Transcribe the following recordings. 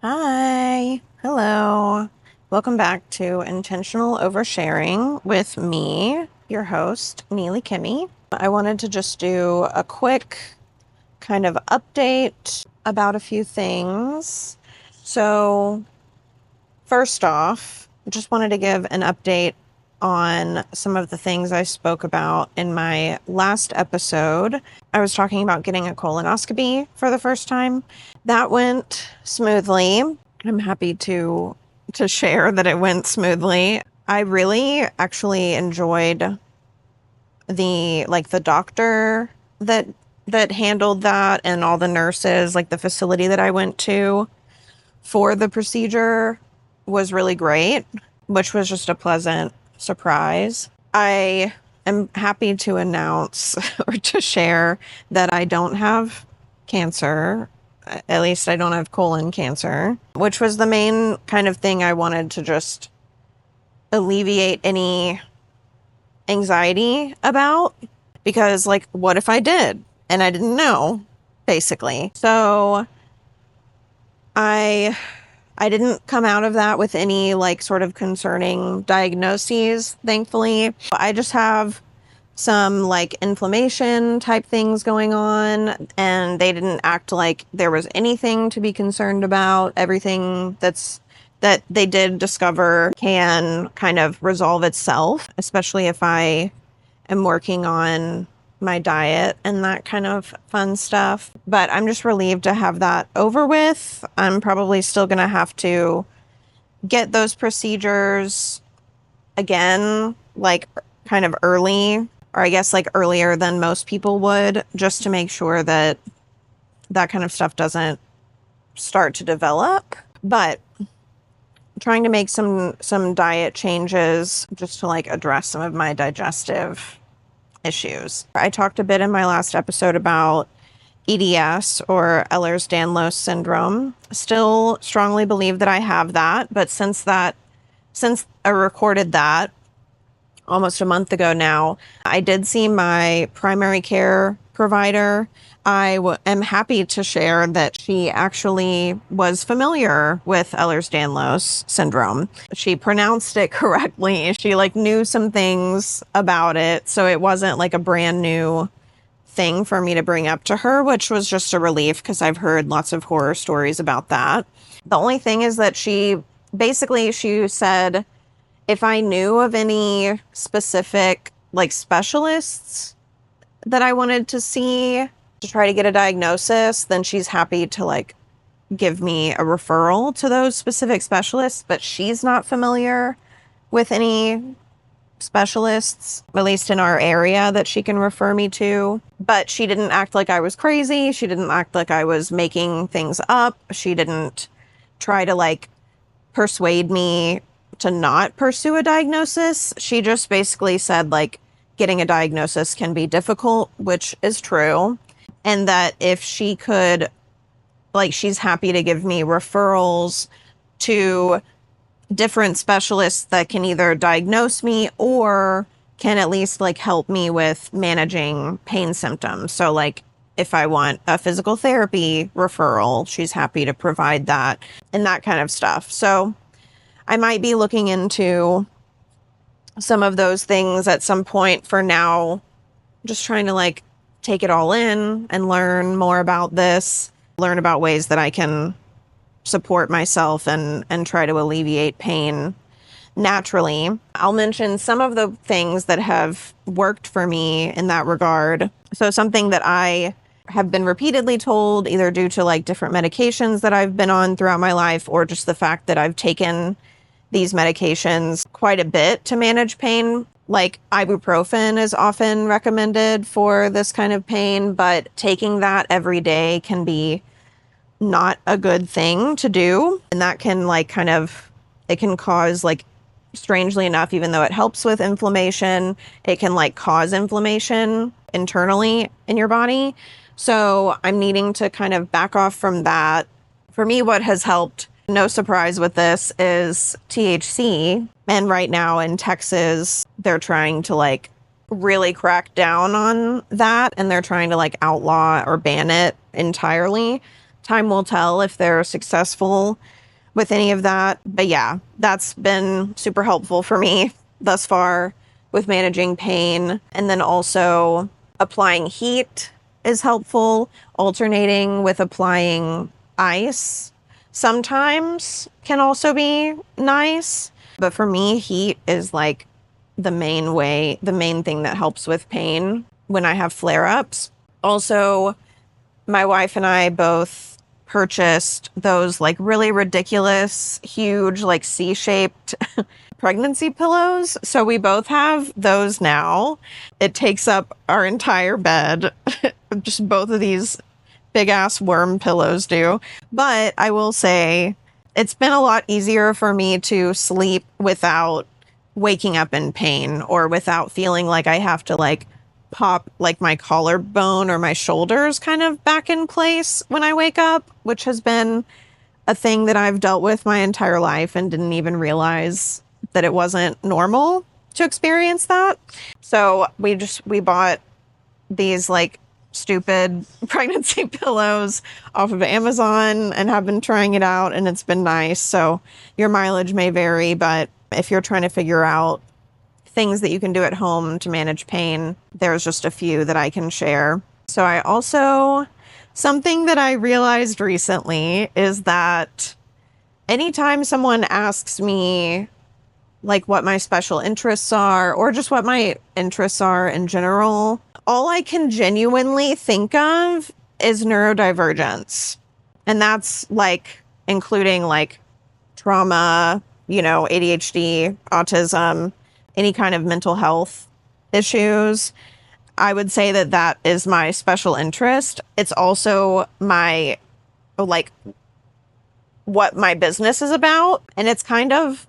Hi. Hello. Welcome back to Intentional Oversharing with me, your host, Neely Kimmy. I wanted to just do a quick kind of update about a few things. So, first off, just wanted to give an update on some of the things I spoke about in my last episode. I was talking about getting a colonoscopy for the first time. That went smoothly. I'm happy to share that it went smoothly. I really actually enjoyed the doctor that handled that and all the nurses, like the facility that I went to for the procedure was really great, which was just a pleasant surprise. I am happy to announce or to share that I don't have cancer. At least I don't have colon cancer, which was the main kind of thing I wanted to just alleviate any anxiety about. Because, like, what if I did? And I didn't know, basically. So I didn't come out of that with any like sort of concerning diagnoses, thankfully. I just have some like inflammation type things going on, and they didn't act like there was anything to be concerned about. Everything that they did discover can kind of resolve itself, especially if I am working on my diet and that kind of fun stuff. But I'm just relieved to have that over with. I'm probably still going to have to get those procedures again, like kind of early, or I guess like earlier than most people would, just to make sure that that kind of stuff doesn't start to develop. But trying to make some diet changes just to like address some of my digestive issues. I talked a bit in my last episode about EDS, or Ehlers-Danlos syndrome. Still strongly believe that I have that, but since I recorded that almost a month ago now, I did see my primary care provider. I am happy to share that she actually was familiar with Ehlers-Danlos syndrome. She pronounced it correctly. She like knew some things about it. So it wasn't like a brand new thing for me to bring up to her, which was just a relief because I've heard lots of horror stories about that. The only thing is that she said if I knew of any specific like specialists that I wanted to see to try to get a diagnosis, then she's happy to like give me a referral to those specific specialists, but she's not familiar with any specialists, at least in our area, that she can refer me to. But she didn't act like I was crazy. She didn't act like I was making things up. She didn't try to like persuade me to not pursue a diagnosis. She just basically said like getting a diagnosis can be difficult, which is true. And that if she could, like, she's happy to give me referrals to different specialists that can either diagnose me or can at least like help me with managing pain symptoms. So like if I want a physical therapy referral, she's happy to provide that and that kind of stuff. So I might be looking into some of those things at some point. For now, just trying to like take it all in and learn more about this, learn about ways that I can support myself and try to alleviate pain naturally. I'll mention some of the things that have worked for me in that regard. So something that I have been repeatedly told, either due to like different medications that I've been on throughout my life, or just the fact that I've taken these medications quite a bit to manage pain. Like ibuprofen is often recommended for this kind of pain, but taking that every day can be not a good thing to do. And that can like it can cause like, strangely enough, even though it helps with inflammation, it can like cause inflammation internally in your body. So I'm needing to kind of back off from that. For me, what has helped, no surprise with this, is THC. And right now in Texas, they're trying to like really crack down on that, and they're trying to like outlaw or ban it entirely. time will tell if they're successful with any of that. But yeah, that's been super helpful for me thus far with managing pain. And then also applying heat is helpful. Alternating with applying ice sometimes can also be nice. But for me, heat is like the main thing that helps with pain when I have flare-ups. Also, my wife and I both purchased those like really ridiculous, huge, like C-shaped pregnancy pillows. So we both have those now. It takes up our entire bed. Just both of these big ass worm pillows do. But I will say it's been a lot easier for me to sleep without waking up in pain or without feeling like I have to like pop like my collarbone or my shoulders kind of back in place when I wake up, which has been a thing that I've dealt with my entire life and didn't even realize that it wasn't normal to experience that. So we bought these like stupid pregnancy pillows off of Amazon and have been trying it out, and it's been nice. So your mileage may vary, but if you're trying to figure out things that you can do at home to manage pain, there's just a few that I can share. So something that I realized recently is that anytime someone asks me like what my special interests are or just what my interests are in general, all I can genuinely think of is neurodivergence. And that's like including like trauma, ADHD, autism, any kind of mental health issues. I would say that is my special interest. It's also my, like, what my business is about. And it's kind of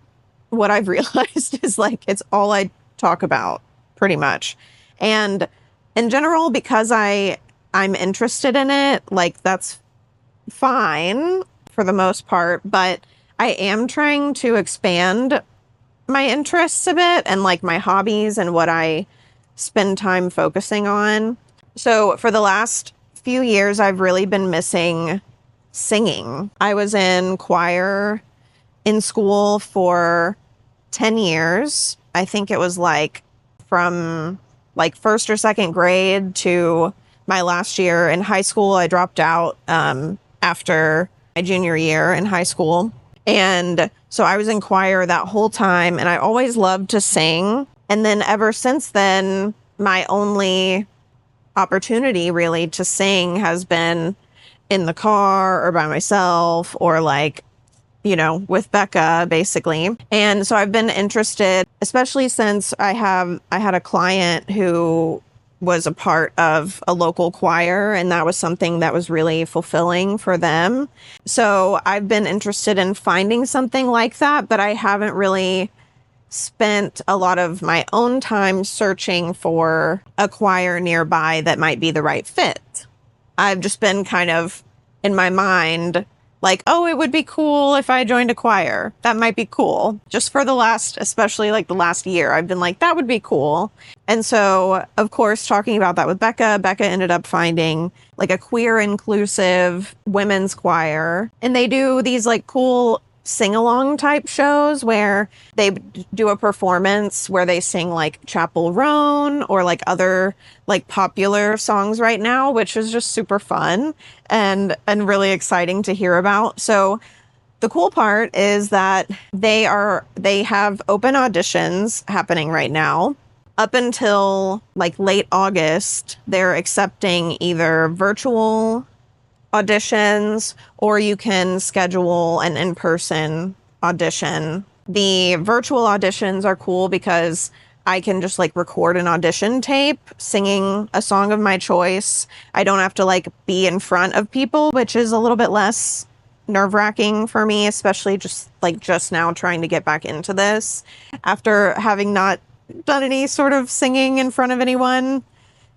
what I've realized is like, it's all I talk about pretty much. And in general, because I'm interested in it, like that's fine for the most part, but I am trying to expand my interests a bit and like my hobbies and what I spend time focusing on. So for the last few years, I've really been missing singing. I was in choir in school for 10 years. I think it was like from like first or second grade to my last year in high school. I dropped out after my junior year in high school. And so I was in choir that whole time, and I always loved to sing. And then ever since then, my only opportunity really to sing has been in the car or by myself or like, with Becca, basically. And so I've been interested, especially since I had a client who was a part of a local choir, and that was something that was really fulfilling for them. So I've been interested in finding something like that, but I haven't really spent a lot of my own time searching for a choir nearby that might be the right fit. I've just been kind of in my mind like, oh, it would be cool if I joined a choir. That might be cool. Just for especially like the last year, I've been like, that would be cool. And so, of course, talking about that with Becca ended up finding like a queer inclusive women's choir. And they do these like cool sing-along type shows where they do a performance where they sing like Chapel Roan or like other like popular songs right now, which is just super fun and really exciting to hear about. So the cool part is that they have open auditions happening right now. Up until like late August, they're accepting either virtual auditions or you can schedule an in-person audition. The virtual auditions are cool because I can just like record an audition tape singing a song of my choice. I don't have to like be in front of people, which is a little bit less nerve-wracking for me, especially just now trying to get back into this after having not done any sort of singing in front of anyone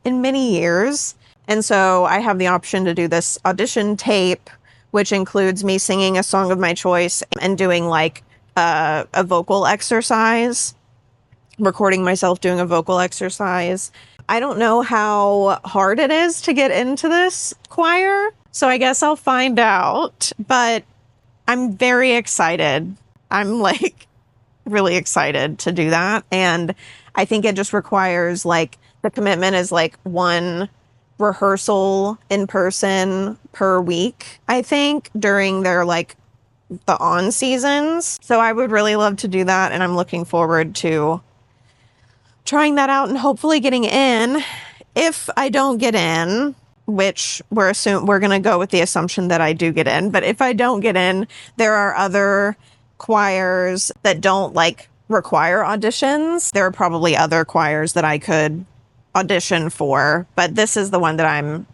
in many years. And so I have the option to do this audition tape, which includes me singing a song of my choice and doing like a vocal exercise, recording myself doing a vocal exercise. I don't know how hard it is to get into this choir. So I guess I'll find out, but I'm very excited. I'm like really excited to do that. And I think it just requires like the commitment is like one rehearsal in person per week, I think, during their like the on seasons. So I would really love to do that. And I'm looking forward to trying that out and hopefully getting in. If I don't get in, which we're going to go with the assumption that I do get in, but if I don't get in, there are other choirs that don't like require auditions. There are probably other choirs that I could audition for, but this is the one that I'm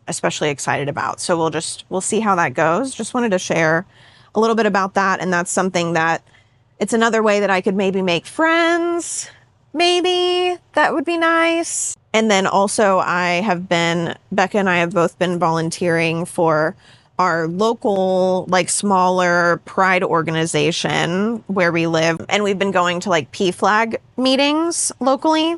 especially excited about. So we'll see how that goes. Just wanted to share a little bit about that. And that's something that it's another way that I could maybe make friends. Maybe that would be nice. And then also Becca and I have both been volunteering for our local, like smaller pride organization where we live. And we've been going to like PFLAG meetings locally.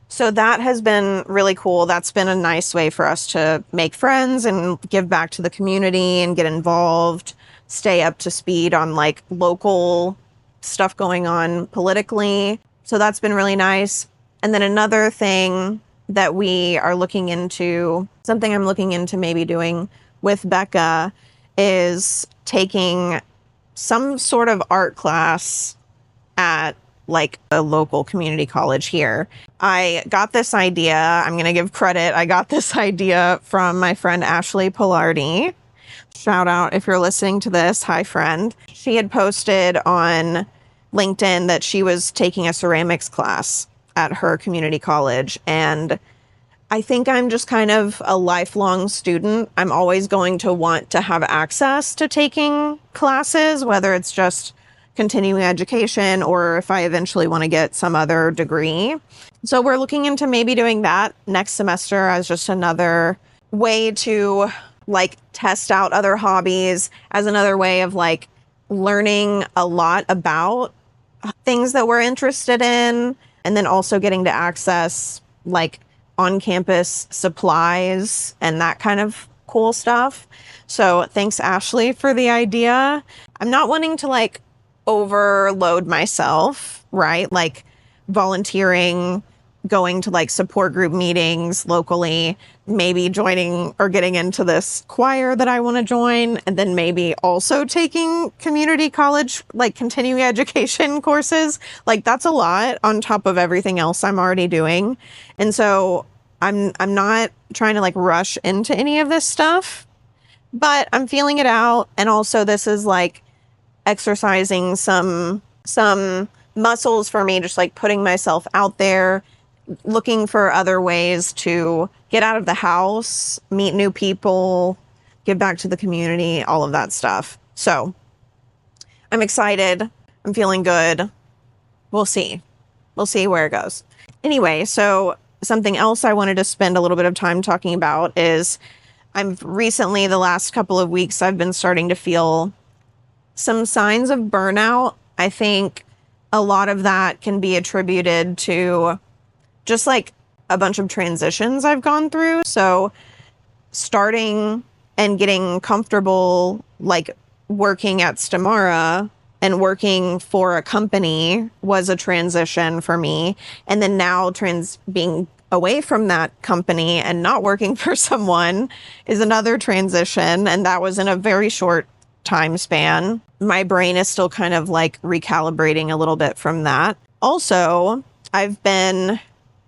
So that has been really cool. That's been a nice way for us to make friends and give back to the community and get involved, stay up to speed on like local stuff going on politically. So that's been really nice. And then another thing that we are looking into, something I'm looking into maybe doing with Becca, is taking some sort of art class at like a local community college here. I got this idea. I'm going to give credit. I got this idea from my friend Ashley Pilardi. Shout out if you're listening to this. Hi, friend. She had posted on LinkedIn that she was taking a ceramics class at her community college. And I think I'm just kind of a lifelong student. I'm always going to want to have access to taking classes, whether it's just continuing education or if I eventually want to get some other degree. So we're looking into maybe doing that next semester as just another way to like test out other hobbies, as another way of like learning a lot about things that we're interested in, and then also getting to access like on-campus supplies and that kind of cool stuff. So thanks, Ashley, for the idea. I'm not wanting to like overload myself, right? Like volunteering, going to like support group meetings locally, maybe joining or getting into this choir that I want to join, and then maybe also taking community college, like continuing education courses. Like that's a lot on top of everything else I'm already doing. And so I'm not trying to like rush into any of this stuff, but I'm feeling it out. And also this is like exercising some muscles for me, just like putting myself out there, looking for other ways to get out of the house, meet new people, give back to the community, all of that stuff. So I'm excited. I'm feeling good. We'll see. We'll see where it goes. Anyway, so something else I wanted to spend a little bit of time talking about is the last couple of weeks, I've been starting to feel some signs of burnout. I think a lot of that can be attributed to just like a bunch of transitions I've gone through. So starting and getting comfortable, like working at Stamara and working for a company was a transition for me. And then now being away from that company and not working for someone is another transition. And that was in a very short time span. My brain is still kind of like recalibrating a little bit from that. Also, I've been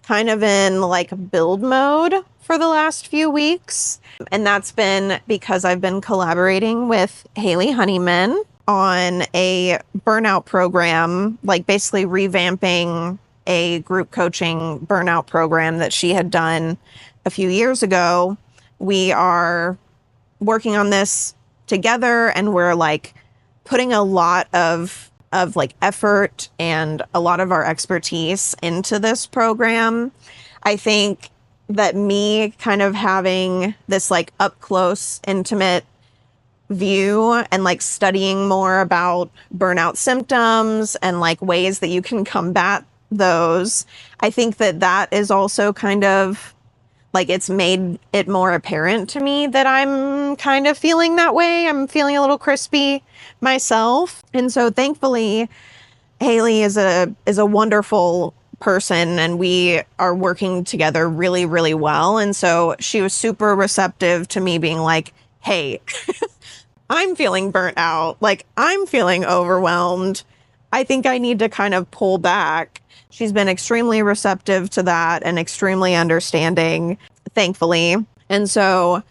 kind of in like build mode for the last few weeks. And that's been because I've been collaborating with Haley Honeyman on a burnout program, like basically revamping a group coaching burnout program that she had done a few years ago. We are working on this together, and we're like putting a lot of like effort and a lot of our expertise into this program. I think that me kind of having this like up close, intimate view and like studying more about burnout symptoms and like ways that you can combat those, I think that that is also kind of like it's made it more apparent to me that I'm kind of feeling that way. I'm feeling a little crispy myself. And so thankfully, Haley is a wonderful person, and we are working together really, really well. And so she was super receptive to me being like, hey, I'm feeling burnt out. Like, I'm feeling overwhelmed. I think I need to kind of pull back. She's been extremely receptive to that and extremely understanding, thankfully. And so,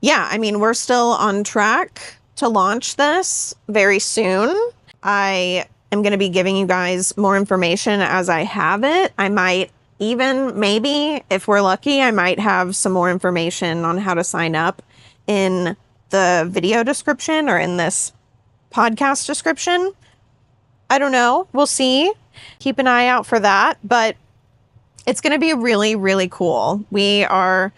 yeah, I mean, we're still on track to launch this very soon. I am going to be giving you guys more information as I have it. I might even, maybe, if we're lucky, I might have some more information on how to sign up in the video description or in this podcast description. I don't know. We'll see. Keep an eye out for that. But it's going to be really, really cool. We are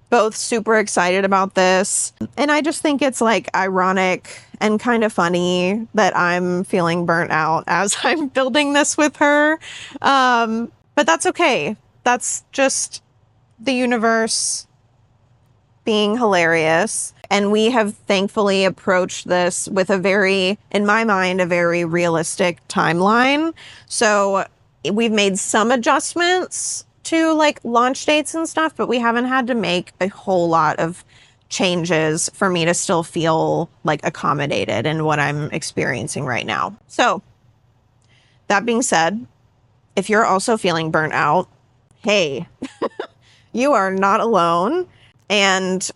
both super excited about this. And I just think it's like ironic and kind of funny that I'm feeling burnt out as I'm building this with her. But that's okay. That's just the universe being hilarious. And we have thankfully approached this with a very, in my mind, a very realistic timeline. So we've made some adjustments to like launch dates and stuff, but we haven't had to make a whole lot of changes for me to still feel like accommodated in what I'm experiencing right now. So that being said, if you're also feeling burnt out, hey, you are not alone. And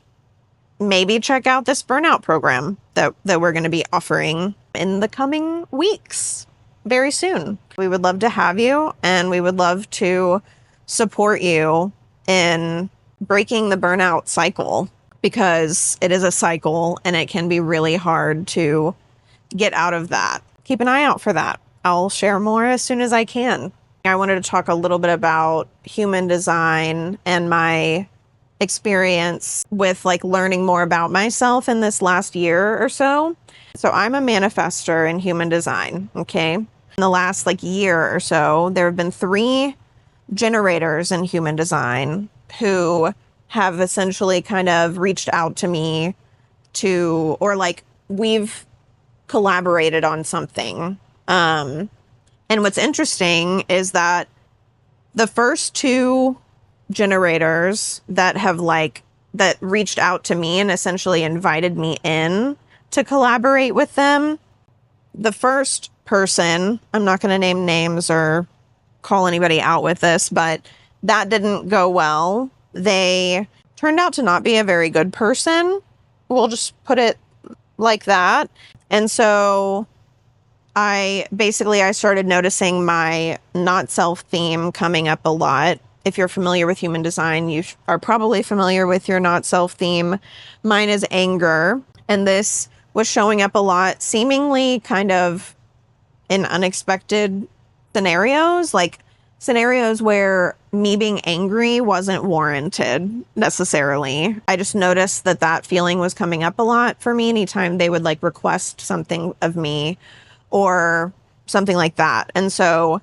maybe check out this burnout program that we're going to be offering in the coming weeks very soon. We would love to have you, and we would love to support you in breaking the burnout cycle, because it is a cycle and it can be really hard to get out of that. Keep an eye out for that. I'll share more as soon as I can. I wanted to talk a little bit about human design and my experience with like learning more about myself in this last year or so. So I'm a manifester in human design, okay? In the last like year or so, there have been 3 generators in human design who have essentially kind of reached out to me to, or like we've collaborated on something. And what's interesting is that the first 2 generators that have like that reached out to me and essentially invited me in to collaborate with them. The first person, I'm not going to name names or call anybody out with this, but that didn't go well. They turned out to not be a very good person. We'll just put it like that. And so I started noticing my not self theme coming up a lot. If you're familiar with human design, you are probably familiar with your not self theme. Mine is anger. And this was showing up a lot, seemingly kind of in unexpected scenarios, like scenarios where me being angry wasn't warranted necessarily. I just noticed that that feeling was coming up a lot for me anytime they would like request something of me or something like that. And so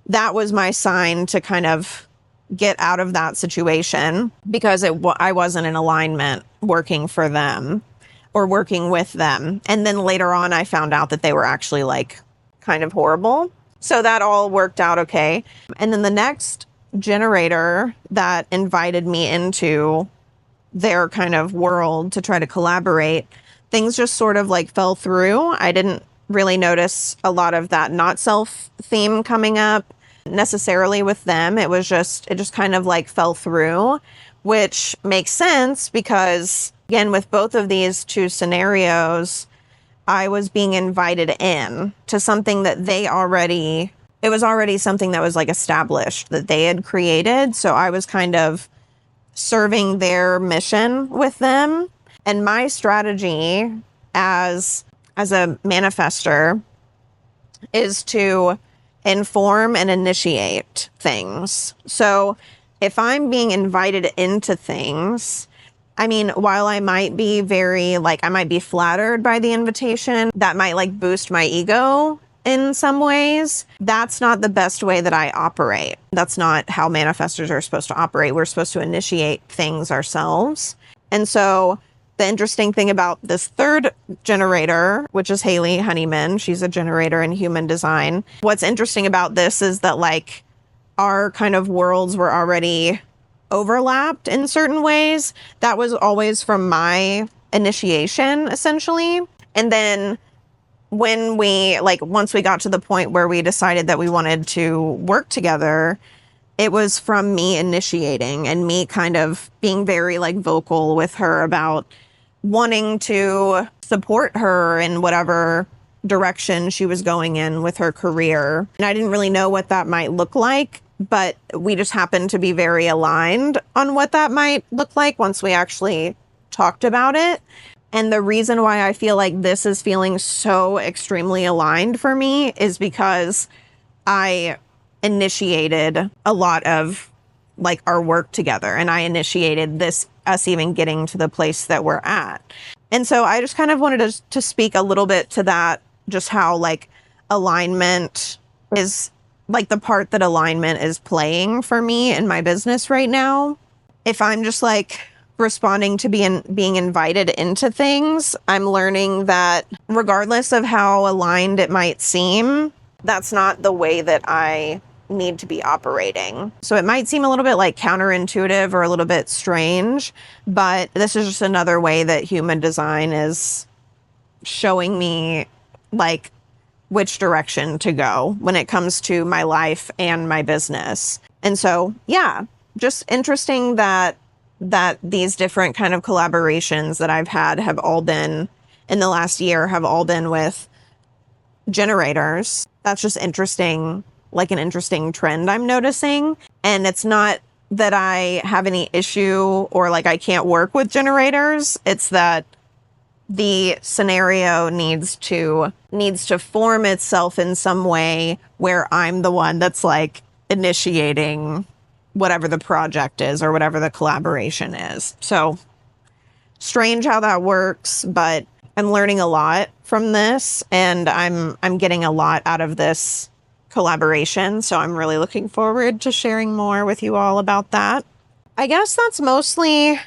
that was my sign to kind of get out of that situation, because I wasn't in alignment working for them or working with them. And then later on, I found out that they were actually like kind of horrible. So that all worked out okay. And then the next generator that invited me into their kind of world to try to collaborate, things just sort of like fell through. I didn't really notice a lot of that not self theme coming up necessarily with them. It just kind of like fell through, which makes sense because again, with both of these 2 scenarios, I was being invited in to something that it was already something that was like established that they had created. So I was kind of serving their mission with them. And my strategy as a manifester is to inform and initiate things. So if I'm being invited into things, I mean, while I might be I might be flattered by the invitation, that might like boost my ego in some ways. That's not the best way that I operate. That's not how manifestors are supposed to operate. We're supposed to initiate things ourselves. And so the interesting thing about this third generator, which is Haley Honeyman, she's a generator in human design. What's interesting about this is that like our kind of worlds were already overlapped in certain ways. That was always from my initiation, essentially. And then when we, like, once we got to the point where we decided that we wanted to work together, it was from me initiating and me kind of being very like vocal with her about wanting to support her in whatever direction she was going in with her career. And I didn't really know what that might look like, but we just happened to be very aligned on what that might look like once we actually talked about it. And the reason why I feel like this is feeling so extremely aligned for me is because I initiated a lot of like our work together, and I initiated us even getting to the place that we're at. And so I just kind of wanted to speak a little bit to that, just how like alignment is like the part that alignment is playing for me in my business right now. If I'm just like responding to being invited into things, I'm learning that regardless of how aligned it might seem, that's not the way that I need to be operating. So it might seem a little bit like counterintuitive or a little bit strange, but this is just another way that human design is showing me like which direction to go when it comes to my life and my business. And so, yeah, just interesting that these different kind of collaborations that I've had have all been in the last year have all been with generators. That's just interesting, like an interesting trend I'm noticing. And it's not that I have any issue or like I can't work with generators. It's that the scenario needs to form itself in some way where I'm the one that's like initiating whatever the project is or whatever the collaboration is. So strange how that works, but I'm learning a lot from this, and I'm getting a lot out of this collaboration. So I'm really looking forward to sharing more with you all about that. I guess that's mostly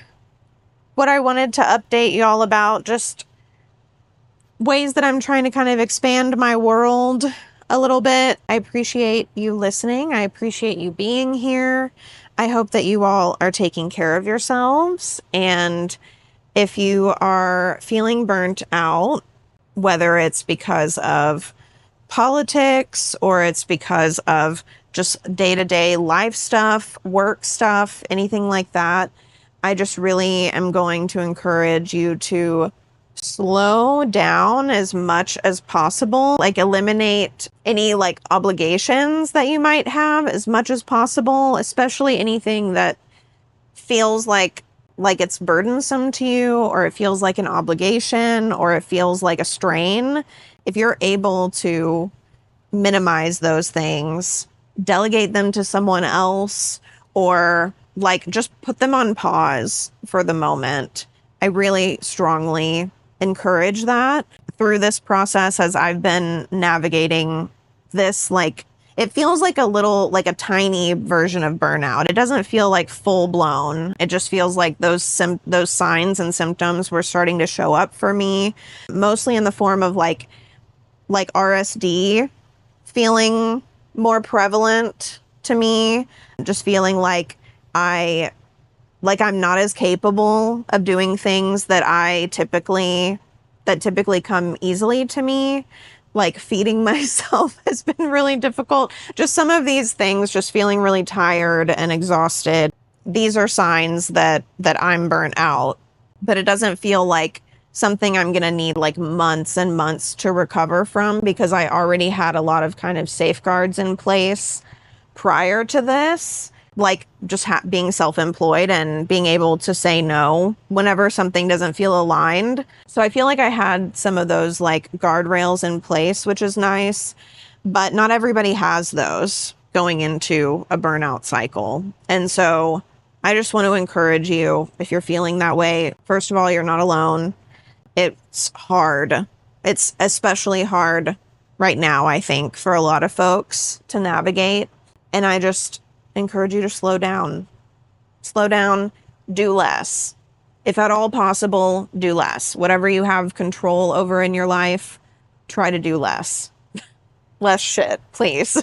what I wanted to update you all about, just ways that I'm trying to kind of expand my world a little bit. I appreciate you listening. I appreciate you being here. I hope that you all are taking care of yourselves. And if you are feeling burnt out, whether it's because of politics or it's because of just day-to-day life stuff, work stuff, anything like that, I just really am going to encourage you to slow down as much as possible, like eliminate any like obligations that you might have as much as possible, especially anything that feels like it's burdensome to you, or it feels like an obligation, or it feels like a strain. If you're able to minimize those things, delegate them to someone else, or like just put them on pause for the moment, I really strongly encourage that through this process as I've been navigating this. Like, it feels like a tiny version of burnout. It doesn't feel like full blown. It just feels like those signs and symptoms were starting to show up for me, mostly in the form of like RSD feeling more prevalent to me, just feeling like I'm not as capable of doing things that typically come easily to me. Like feeding myself has been really difficult. Just some of these things, just feeling really tired and exhausted. These are signs that I'm burnt out, but it doesn't feel like something I'm going to need like months and months to recover from, because I already had a lot of kind of safeguards in place prior to this. Like just being self-employed and being able to say no whenever something doesn't feel aligned. So I feel like I had some of those like guardrails in place, which is nice, but not everybody has those going into a burnout cycle. And so I just want to encourage you, if you're feeling that way, first of all, you're not alone. It's hard. It's especially hard right now, I think, for a lot of folks to navigate. And I just encourage you to slow down. Slow down, do less. If at all possible, do less. Whatever you have control over in your life, try to do less. Less shit, please.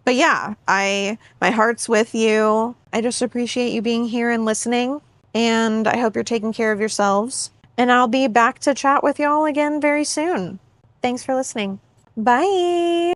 But yeah, my heart's with you. I just appreciate you being here and listening. And I hope you're taking care of yourselves. And I'll be back to chat with y'all again very soon. Thanks for listening. Bye.